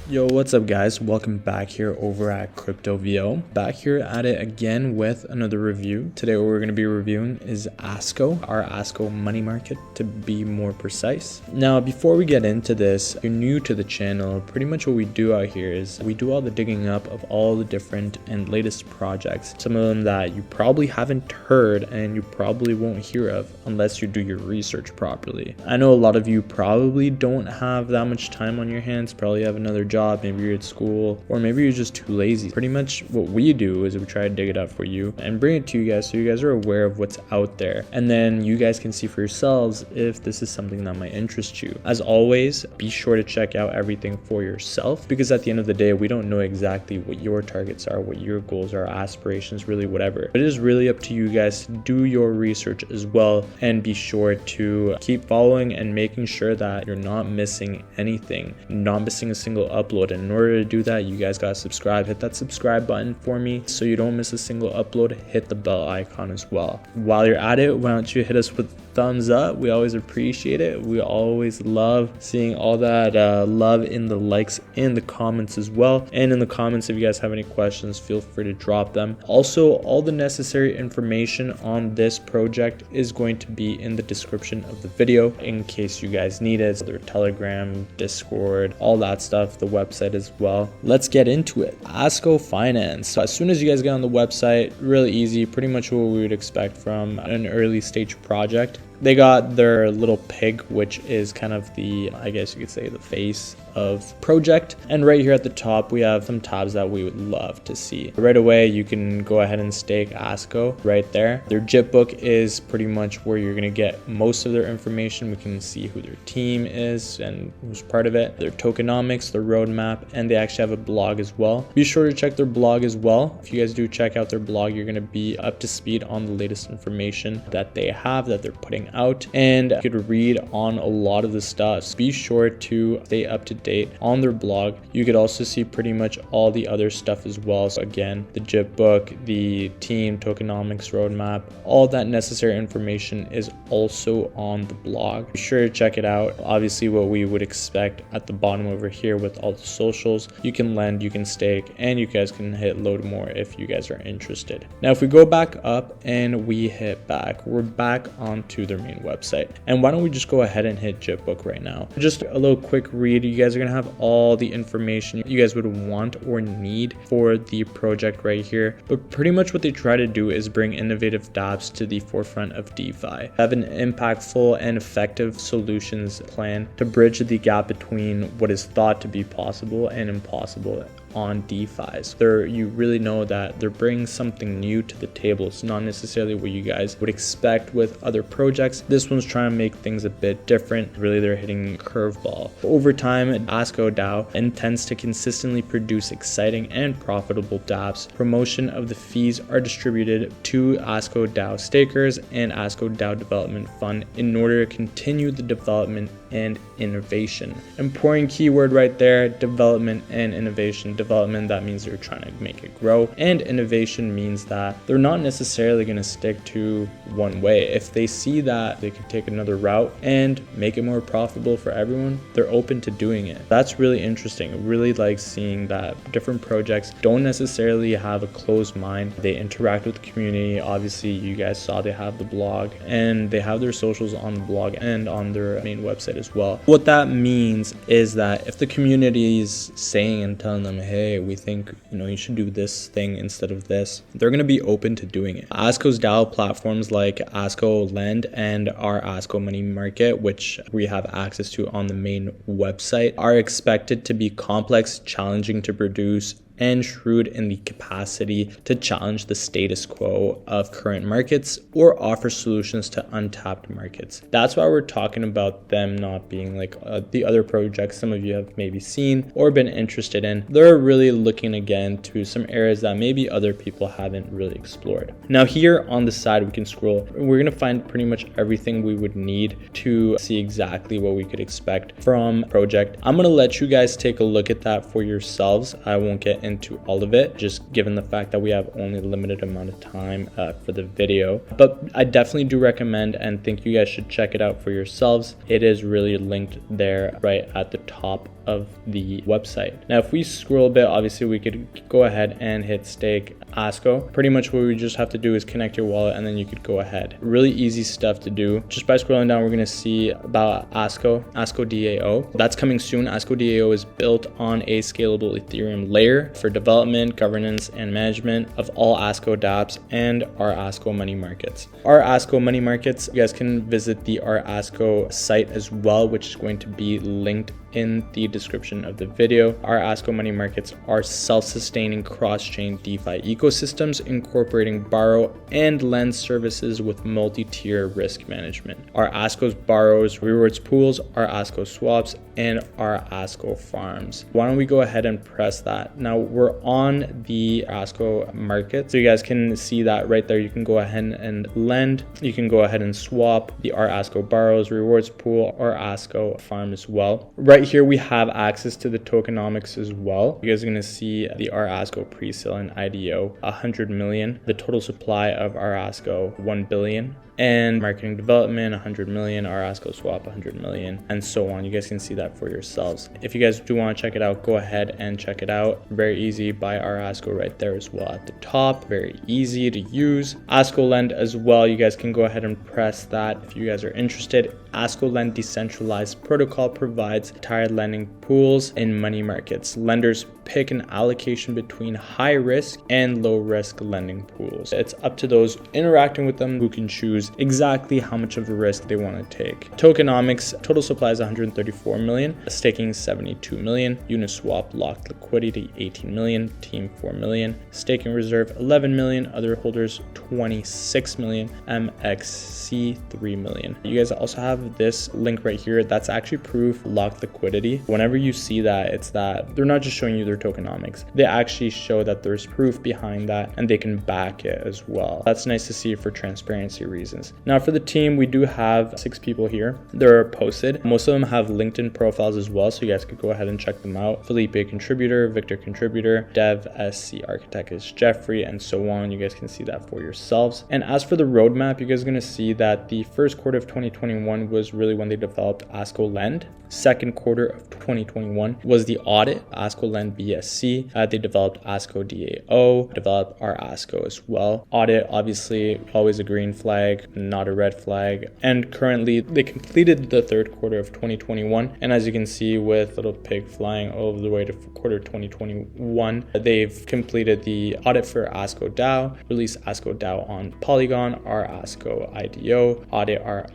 Yo, what's up guys? Welcome back here over at CryptoVO. Back here at it again with another review. Today what we're going to be reviewing is Asko, our Asko money market to be more precise. Now before we get into this, if you're new to the channel, pretty much what we do out here is we do all the digging up of all the different and latest projects. Some of them that you probably haven't heard and you probably won't hear of unless you do your research properly. I know a lot of you probably don't have that much time on your hands, probably have another job, maybe you're at school, or maybe you're just too lazy. Pretty much what we do is we try to dig it up for you and bring it to you guys so you guys are aware of what's out there, and then you guys can see for yourselves if this is something that might interest you. As always, be sure to check out everything for yourself, because at the end of the day we don't know exactly what your targets are, what your goals are, aspirations, really whatever. But it is really up to you guys to do your research as well, and be sure to keep following and making sure that you're not missing anything, not missing a single upload. And in order to do that, you guys gotta subscribe. Hit that subscribe button for me so you don't miss a single upload. Hit the bell icon as well. While you're at it, why don't you hit us with thumbs up? We always appreciate it. We always love seeing all that love in the likes and the comments as well. And in the comments, if you guys have any questions, feel free to drop them. Also, all the necessary information on this project is going to be in the description of the video in case you guys need it. Their Telegram, Discord, all that stuff, the website as well. Let's get into it. Asko Finance. So as soon as you guys get on the website, really easy, pretty much what we would expect from an early stage project. They got their little pig, which is kind of the, I guess you could say, the face of project. And right here at the top, we have some tabs that we would love to see. Right away, you can go ahead and stake Asko right there. Their JIT book is pretty much where you're going to get most of their information. We can see who their team is and who's part of it, their tokenomics, their roadmap, and they actually have a blog as well. Be sure to check their blog as well. If you guys do check out their blog, you're going to be up to speed on the latest information that they have, that they're putting out, and you could read on a lot of the stuff. So be sure to stay up to date on their blog. You could also see pretty much all the other stuff as well. So again, the JIT book, the team, tokenomics, roadmap, all that necessary information is also on the blog. Be sure to check it out. Obviously what we would expect at the bottom over here with all the socials, you can lend, you can stake, and you guys can hit load more if you guys are interested. Now if we go back up and we hit back, we're back onto their main website. And why don't we just go ahead and hit JIT book right now. Just a little quick read. You guys are gonna have all the information you guys would want or need for the project right here. But pretty much what they try to do is bring innovative dApps to the forefront of DeFi. Have an impactful and effective solutions plan to bridge the gap between what is thought to be possible and impossible on DeFi's. You really know that they're bringing something new to the table. It's not necessarily what you guys would expect with other projects. This one's trying to make things a bit different. Really, they're hitting curveball. Over time, Asko DAO intends to consistently produce exciting and profitable dApps. Promotion of the fees are distributed to Asko DAO stakers and Asko DAO Development Fund in order to continue the development and innovation. Important keyword right there, development and innovation. Development, that means they're trying to make it grow, and innovation means that they're not necessarily going to stick to one way. If they see that they could take another route and make it more profitable for everyone, they're open to doing it. That's really interesting. I really like seeing that different projects don't necessarily have a closed mind. They interact with the community. Obviously you guys saw they have the blog and they have their socials on the blog and on their main website as well. What that means is that if the community is saying and telling them, hey, we think you should do this thing instead of this, they're going to be open to doing it. Asko's DAO platforms like Asko Lend and our Asko Money Market, which we have access to on the main website, are expected to be complex, challenging to produce, and shrewd in the capacity to challenge the status quo of current markets or offer solutions to untapped markets. That's why we're talking about them not being like the other projects some of you have maybe seen or been interested in. They're really looking again to some areas that maybe other people haven't really explored. Now here on the side, we can scroll. We're gonna find pretty much everything we would need to see exactly what we could expect from project. I'm gonna let you guys take a look at that for yourselves. I won't get into all of it, just given the fact that we have only a limited amount of time for the video. But I definitely do recommend and think you guys should check it out for yourselves. It is really linked there right at the top of the website. Now, if we scroll a bit, obviously we could go ahead and hit stake Asko. Pretty much what we just have to do is connect your wallet and then you could go ahead. Really easy stuff to do. Just by scrolling down, we're going to see about Asko DAO. That's coming soon. Asko DAO is built on a scalable Ethereum layer for development, governance, and management of all Asko dApps and our Asko money markets. Our Asko money markets, you guys can visit the our Asko site as well, which is going to be linked in the description of the video. Our Asko money markets are self-sustaining cross-chain DeFi ecosystems incorporating borrow and lend services with multi-tier risk management. Our Asko's borrows, rewards pools, our Asko swaps, and our Asko farms. Why don't we go ahead and press that? Now we're on the Asko market, so you guys can see that right there. You can go ahead and lend, you can go ahead and swap the our Asko borrows, rewards pool, or Asko farm as well. Right here we have access to the tokenomics as well. You guys are going to see the our Asko pre-sale and IDO 100 million, the total supply of our Asko 1 billion, and marketing development 100 million, our Asko swap 100 million, and so on. You guys can see that for yourselves. If you guys do want to check it out, go ahead and check it out. Very easy. Buy our Asko right there as well at the top. Very easy to use. Asko Lend as well. You guys can go ahead and press that if you guys are interested. Asko Lend decentralized protocol provides tied lending pools in money markets. Lenders pick an allocation between high risk and low risk lending pools. It's up to those interacting with them who can choose exactly how much of a risk they want to take. Tokenomics, total supply is 134 million, staking 72 million, Uniswap locked liquidity 18 million, team 4 million, staking reserve 11 million, other holders 26 million, MXC 3 million. You guys also have this link right here. That's actually proof locked liquidity. Whenever you see that, it's that they're not just showing you their tokenomics. They actually show that there's proof behind that and they can back it as well. That's nice to see for transparency reasons. Now for the team, we do have 6 people here. They're posted. Most of them have LinkedIn profiles as well, so you guys could go ahead and check them out. Felipe contributor, Victor contributor, Dev SC architect is Jeffrey, and so on. You guys can see that for yourselves. And as for the roadmap, you guys are going to see that the first quarter of 2021 was really when they developed Asko Lend. Second quarter of 2021 was the audit, Asko Lend BSC. They developed Asko DAO, developed our Asko as well. Audit, obviously, always a green flag, not a red flag. And currently, they completed the third quarter of 2021. And as you can see with little pig flying all the way to quarter 2021, they've completed the audit for Asko DAO, released Asko DAO on Polygon, our Asko IDO, audit our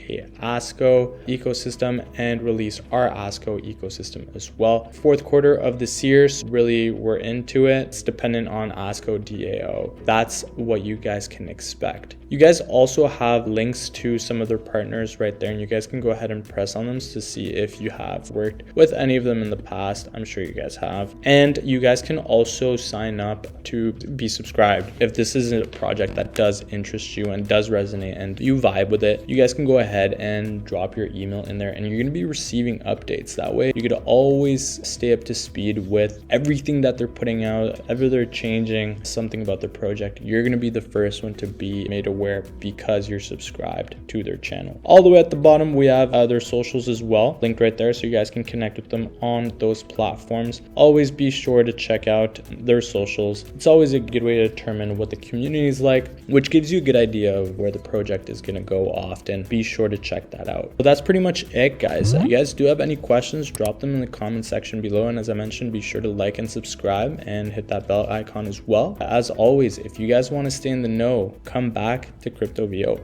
Asko ecosystem, and release our Asko ecosystem as well. Fourth quarter of this year, really we're into it. It's dependent on Asko DAO. That's what you guys can expect. You guys also have links to some of their partners right there, and you guys can go ahead and press on them to see if you have worked with any of them in the past. I'm sure you guys have. And you guys can also sign up to be subscribed. If this is a project that does interest you and does resonate and you vibe with it, you guys can go ahead and drop your email in there and you're going to be receiving updates. That way you could always stay up to speed with everything that they're putting out. Ever they're changing something about their project, you're going to be the first one to be made aware because you're subscribed to their channel. All the way at the bottom, we have their socials as well, linked right there, so you guys can connect with them on those platforms. Always be sure to check out their socials. It's always a good way to determine what the community is like, which gives you a good idea of where the project is going to go often. Be sure to check that out. But that's pretty much it, guys. If you guys do have any questions, drop them in the comment section below. And as I mentioned, be sure to like and subscribe and hit that bell icon as well. As always, if you guys want to stay in the know, come back to Crypto VO.